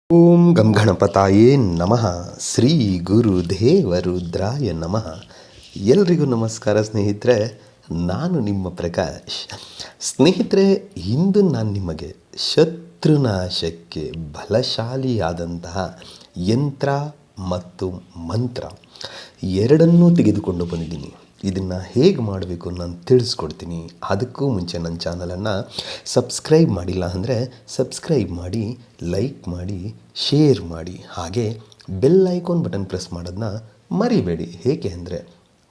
ಓಂ ಗಂ ಗಣಪತಾಯೇ ನಮಃ. ಶ್ರೀ ಗುರುದೇವ ರುದ್ರಾಯ ನಮಃ. ಎಲ್ರಿಗೂ ನಮಸ್ಕಾರ ಸ್ನೇಹಿತರೆ, ನಾನು ನಿಮ್ಮ ಪ್ರಕಾಶ್. ಸ್ನೇಹಿತರೆ, ಇಂದು ನಾನು ನಿಮಗೆ ಶತ್ರುನಾಶಕ್ಕೆ ಬಲಶಾಲಿಯಾದಂತಹ ಯಂತ್ರ ಮತ್ತು ಮಂತ್ರ ಎರಡನ್ನೂ ತೆಗೆದುಕೊಂಡು ಬಂದಿದ್ದೀನಿ. ಇದನ್ನು ಹೇಗೆ ಮಾಡಬೇಕು ನಾನು ತಿಳಿಸ್ಕೊಡ್ತೀನಿ. ಅದಕ್ಕೂ ಮುಂಚೆ ನನ್ನ ಚಾನಲನ್ನು ಸಬ್ಸ್ಕ್ರೈಬ್ ಮಾಡಿಲ್ಲ ಅಂದರೆ ಸಬ್ಸ್ಕ್ರೈಬ್ ಮಾಡಿ, ಲೈಕ್ ಮಾಡಿ, ಶೇರ್ ಮಾಡಿ, ಹಾಗೆ ಬೆಲ್ ಐಕಾನ್ ಬಟನ್ ಪ್ರೆಸ್ ಮಾಡೋದನ್ನ ಮರಿಬೇಡಿ. ಏಕೆ ಅಂದರೆ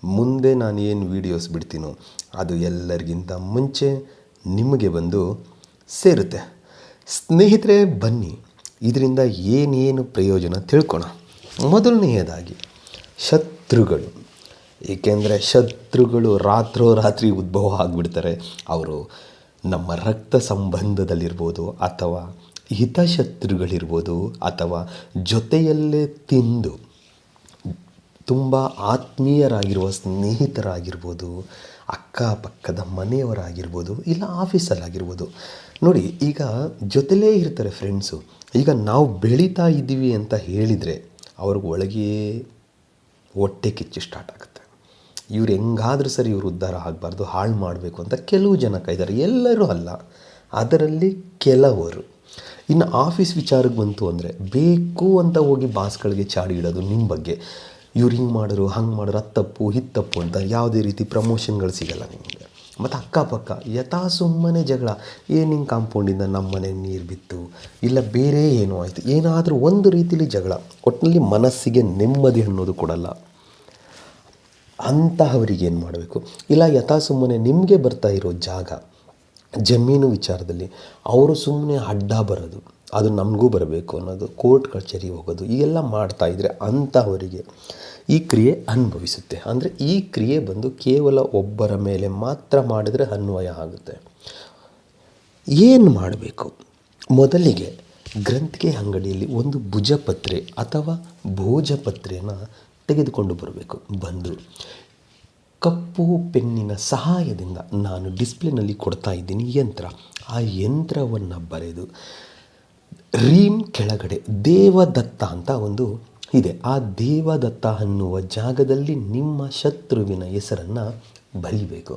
ಮುಂದೆ ನಾನು ಏನು ವೀಡಿಯೋಸ್ ಬಿಡ್ತೀನೋ ಅದು ಎಲ್ಲರಿಗಿಂತ ಮುಂಚೆ ನಿಮಗೆ ಬಂದು ಸೇರುತ್ತೆ. ಸ್ನೇಹಿತರೆ, ಬನ್ನಿ ಇದರಿಂದ ಏನೇನು ಪ್ರಯೋಜನ ತಿಳ್ಕೊಣ. ಮೊದಲನೆಯದಾಗಿ ಶತ್ರುಗಳು. ಏಕೆಂದರೆ ಶತ್ರುಗಳು ರಾತ್ರೋರಾತ್ರಿ ಉದ್ಭವ ಆಗಿಬಿಡ್ತಾರೆ. ಅವರು ನಮ್ಮ ರಕ್ತ ಸಂಬಂಧದಲ್ಲಿರ್ಬೋದು, ಅಥವಾ ಹಿತಶತ್ರುಗಳಿರ್ಬೋದು, ಅಥವಾ ಜೊತೆಯಲ್ಲೇ ತಿಂದು ತುಂಬ ಆತ್ಮೀಯರಾಗಿರುವ ಸ್ನೇಹಿತರಾಗಿರ್ಬೋದು, ಅಕ್ಕಪಕ್ಕದ ಮನೆಯವರಾಗಿರ್ಬೋದು, ಇಲ್ಲ ಆಫೀಸಲ್ಲಾಗಿರ್ಬೋದು. ನೋಡಿ, ಈಗ ಜೊತೆಲೇ ಇರ್ತಾರೆ ಫ್ರೆಂಡ್ಸು. ಈಗ ನಾವು ಬೆಳೀತಾ ಇದ್ದೀವಿ ಅಂತ ಹೇಳಿದರೆ ಅವ್ರಿಗೆ ಒಳಗೆ ಹೊಟ್ಟೆ ಕಿಚ್ಚು ಸ್ಟಾರ್ಟ್ ಆಗುತ್ತೆ. ಇವ್ರು ಹೆಂಗಾದರೂ ಸರಿ ಇವರು ಉದ್ಧಾರ ಆಗಬಾರ್ದು, ಹಾಳು ಮಾಡಬೇಕು ಅಂತ ಕೆಲವು ಜನ ಕಾಯ್ತಾರೆ. ಎಲ್ಲರೂ ಅಲ್ಲ, ಅದರಲ್ಲಿ ಕೆಲವರು. ಇನ್ನು ಆಫೀಸ್ ವಿಚಾರಕ್ಕೆ ಬಂತು ಅಂದರೆ ಬೇಕು ಅಂತ ಹೋಗಿ ಬಾಸ್ಗಳಿಗೆ ಚಾಡಿ ಇಡೋದು ನಿಮ್ಮ ಬಗ್ಗೆ. ಇವ್ರು ಹಿಂಗೆ ಮಾಡೋರು, ಹಂಗೆ ಮಾಡೋರು, ಅದು ತಪ್ಪು ಇದು ತಪ್ಪು ಅಂತ ಯಾವುದೇ ರೀತಿ ಪ್ರಮೋಷನ್ಗಳು ಸಿಗಲ್ಲ ನಿಮಗೆ. ಮತ್ತು ಅಕ್ಕಪಕ್ಕ ಯಥಾ ಸುಮ್ಮನೆ ಜಗಳ. ಏನು ಹಿಂಗೆ ಕಾಂಪೌಂಡಿಂದ ನಮ್ಮ ಮನೆ ನೀರು ಬಿತ್ತು, ಇಲ್ಲ ಬೇರೆ ಏನೋ ಆಯಿತು, ಏನಾದರೂ ಒಂದು ರೀತಿಲಿ ಜಗಳ. ಒಟ್ಟಿನಲ್ಲಿ ಮನಸ್ಸಿಗೆ ನೆಮ್ಮದಿ ಅನ್ನೋದು ಕೊಡಲ್ಲ. ಅಂತಹವರಿಗೆ ಏನು ಮಾಡಬೇಕು? ಇಲ್ಲ ಯಥಾ ಸುಮ್ಮನೆ ನಿಮಗೆ ಬರ್ತಾ ಇರೋ ಜಾಗ, ಜಮೀನು ವಿಚಾರದಲ್ಲಿ ಅವರು ಸುಮ್ಮನೆ ಅಡ್ಡ ಬರೋದು, ಅದು ನಮಗೂ ಬರಬೇಕು ಅನ್ನೋದು, ಕೋರ್ಟ್ ಕಚೇರಿ ಹೋಗೋದು, ಈಗೆಲ್ಲ ಮಾಡ್ತಾಯಿದ್ರೆ ಅಂಥವರಿಗೆ ಈ ಕ್ರಿಯೆ ಅನುಭವಿಸುತ್ತೆ. ಅಂದರೆ ಈ ಕ್ರಿಯೆ ಬಂದು ಕೇವಲ ಒಬ್ಬರ ಮೇಲೆ ಮಾತ್ರ ಮಾಡಿದರೆ ಅನ್ವಯ ಆಗುತ್ತೆ. ಏನು ಮಾಡಬೇಕು? ಮೊದಲಿಗೆ ಗ್ರಂಥಿಗೆ ಅಂಗಡಿಯಲ್ಲಿ ಒಂದು ಭುಜಪತ್ರೆ ಅಥವಾ ಭೋಜಪತ್ರೆಯನ್ನು ತೆಗೆದುಕೊಂಡು ಬರಬೇಕು. ಬಂದು ಕಪ್ಪು ಪೆನ್ನಿನ ಸಹಾಯದಿಂದ ನಾನು ಡಿಸ್ಪ್ಲೇನಲ್ಲಿ ಕೊಡ್ತಾ ಇದ್ದೀನಿ ಯಂತ್ರ. ಆ ಯಂತ್ರವನ್ನು ಬರೆದು ರೀಮ್ ಕೆಳಗಡೆ ದೇವದತ್ತ ಅಂತ ಒಂದು ಇದೆ. ಆ ದೇವದತ್ತ ಅನ್ನುವ ಜಾಗದಲ್ಲಿ ನಿಮ್ಮ ಶತ್ರುವಿನ ಹೆಸರನ್ನು ಬರೀಬೇಕು.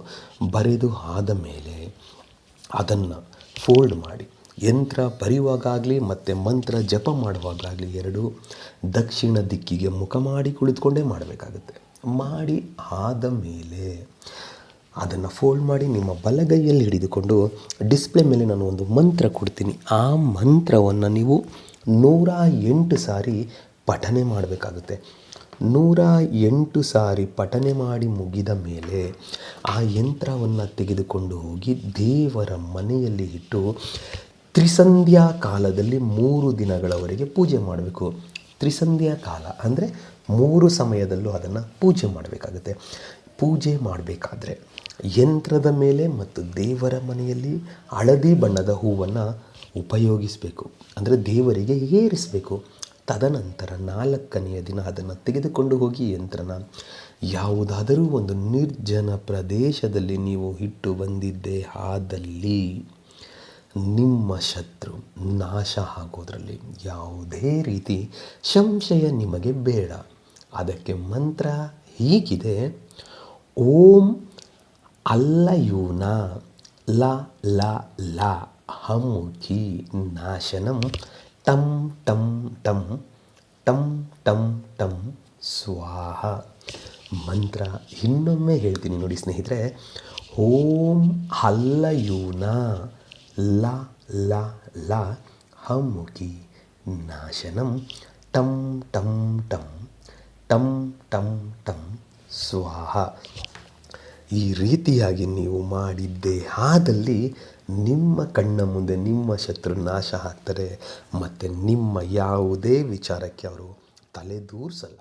ಬರೆದು ಆದ ಮೇಲೆ ಅದನ್ನು ಫೋಲ್ಡ್ ಮಾಡಿ, ಯಂತ್ರ ಬರೆಯುವಾಗಲಿ ಮತ್ತು ಮಂತ್ರ ಜಪ ಮಾಡುವಾಗಲಿ ಎರಡೂ ದಕ್ಷಿಣ ದಿಕ್ಕಿಗೆ ಮುಖ ಮಾಡಿ ಕುಳಿತುಕೊಂಡೇ ಮಾಡಬೇಕಾಗುತ್ತೆ. ಮಾಡಿ ಆದ ಮೇಲೆ ಅದನ್ನು ಫೋಲ್ಡ್ ಮಾಡಿ ನಿಮ್ಮ ಬಲಗೈಯಲ್ಲಿ ಹಿಡಿದುಕೊಂಡು ಡಿಸ್ಪ್ಲೇ ಮೇಲೆ ನಾನು ಒಂದು ಮಂತ್ರ ಕೊಡ್ತೀನಿ. ಆ ಮಂತ್ರವನ್ನು ನೀವು 108 ಸಾರಿ ಪಠನೆ ಮಾಡಬೇಕಾಗುತ್ತೆ. 108 ಸಾರಿ ಪಠನೆ ಮಾಡಿ ಮುಗಿದ ಮೇಲೆ ಆ ಯಂತ್ರವನ್ನು ತೆಗೆದುಕೊಂಡು ಹೋಗಿ ದೇವರ ಮನೆಯಲ್ಲಿ ಇಟ್ಟು ತ್ರಿಸಂಧ್ಯಾ ಕಾಲದಲ್ಲಿ 3 ದಿನಗಳವರೆಗೆ ಪೂಜೆ ಮಾಡಬೇಕು. ತ್ರಿಸಂಧ್ಯಾ ಕಾಲ ಅಂದರೆ 3 ಸಮಯದಲ್ಲೂ ಅದನ್ನು ಪೂಜೆ ಮಾಡಬೇಕಾಗುತ್ತೆ. ಪೂಜೆ ಮಾಡಬೇಕಾದ್ರೆ ಯಂತ್ರದ ಮೇಲೆ ಮತ್ತು ದೇವರ ಮನೆಯಲ್ಲಿ ಹಳದಿ ಬಣ್ಣದ ಹೂವನ್ನು ಉಪಯೋಗಿಸಬೇಕು. ಅಂದರೆ ದೇವರಿಗೆ ಏರಿಸಬೇಕು. ತದನಂತರ 4ನೆಯ ದಿನ ಅದನ್ನು ತೆಗೆದುಕೊಂಡು ಹೋಗಿ ಯಂತ್ರನ ಯಾವುದಾದರೂ ಒಂದು ನಿರ್ಜನ ಪ್ರದೇಶದಲ್ಲಿ ನೀವು ಇಟ್ಟು ಬಂದಿದ್ದೇ ಆದಲ್ಲಿ ನಿಮ್ಮ ಶತ್ರು ನಾಶ ಆಗೋದ್ರಲ್ಲಿ ಯಾವುದೇ ರೀತಿ ಸಂಶಯ ನಿಮಗೆ ಬೇಡ. ಅದಕ್ಕೆ ಮಂತ್ರ ಹೀಗಿದೆ: ಓಂ ಅಲ್ಲಯೂನ ಲ ಲ ಲ ಹಮುಖಿ ನಾಶನಂ ಟಂ ಟಂ ಟಂ ಟಂ ಟಂ ಟಂ ಸ್ವಾಹ. ಮಂತ್ರ ಇನ್ನೊಮ್ಮೆ ಹೇಳ್ತೀನಿ ನೋಡಿ ಸ್ನೇಹಿತರೆ. ಓಂ ಹಲ್ಲಯೂನ ಲ ಲ ಲ ಹಮುಖಿ ನಾಶನಂ ಟಂ ಟಂ ಟಂ ಟಂ ಟಂ ಟಂ ಸ್ವಾಹ. ಈ ರೀತಿಯಾಗಿ ನೀವು ಮಾಡಿದ್ದೇ ಆದಲ್ಲಿ ನಿಮ್ಮ ಕಣ್ಣ ಮುಂದೆ ನಿಮ್ಮ ಶತ್ರು ನಾಶ ಆಗ್ತಾರೆ ಮತ್ತು ನಿಮ್ಮ ಯಾವುದೇ ವಿಚಾರಕ್ಕೆ ಅವರು ತಲೆದೂರಿಸಲ್ಲ.